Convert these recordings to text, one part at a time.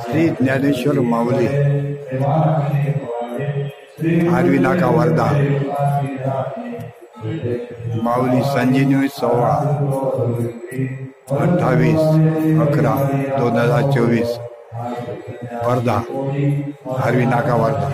श्री ज्ञानेश्वर माऊली RV नाका वर्धा माऊली संजीवनी सोहळा 28/11/2024 Wardha RV नाका वर्धा।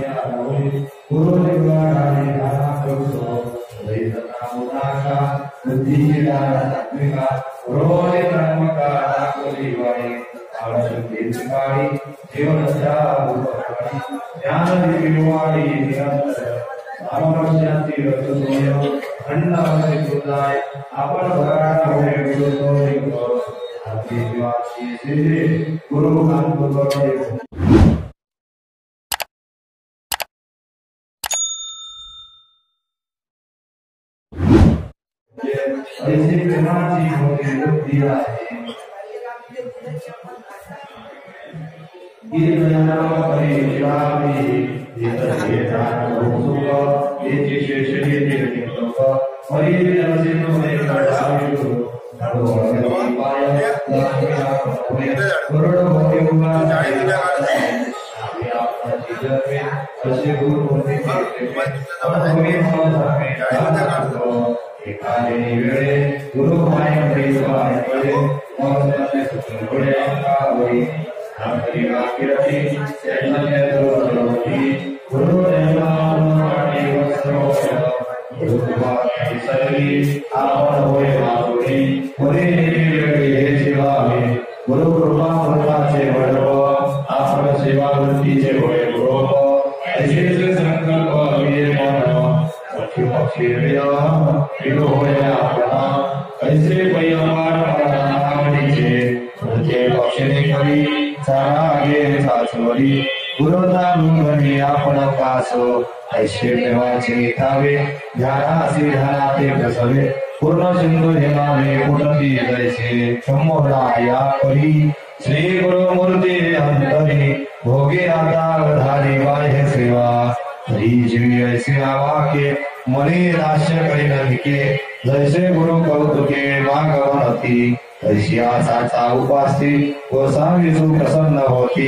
प्रसन्न होती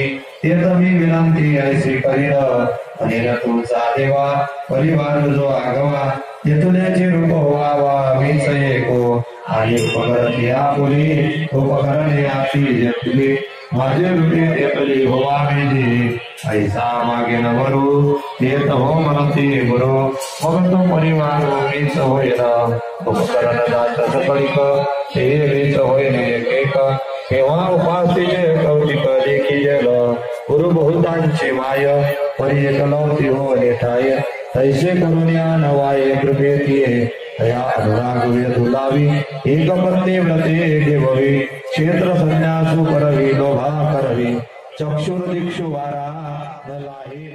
विनंती ऐसी करीन तुमचा देवा परिवार जो आगवा येतुल्याचे रूप व्हावा मीच एको आणि उपकरण यापुरी उपकरण याची जेतली माझे रूपे येतली होवा मेजी ऐसा मागे न वरू येत हो म्हणती गुरु मग तो परिवार मीच होईल उपकरण दात सकळिक ते मीच होईल एक केव्हा उपासीचे भूतांचे माय परी एकलवती हो नेठाय तैसे करुण्या नवाय कृपेतीये तया अनुराग वेधुलावी एक पत्नी व्रते देववी क्षेत्र संन्यासु करवी लोभा करवी चक्षुर दिक्षु वारा न लाही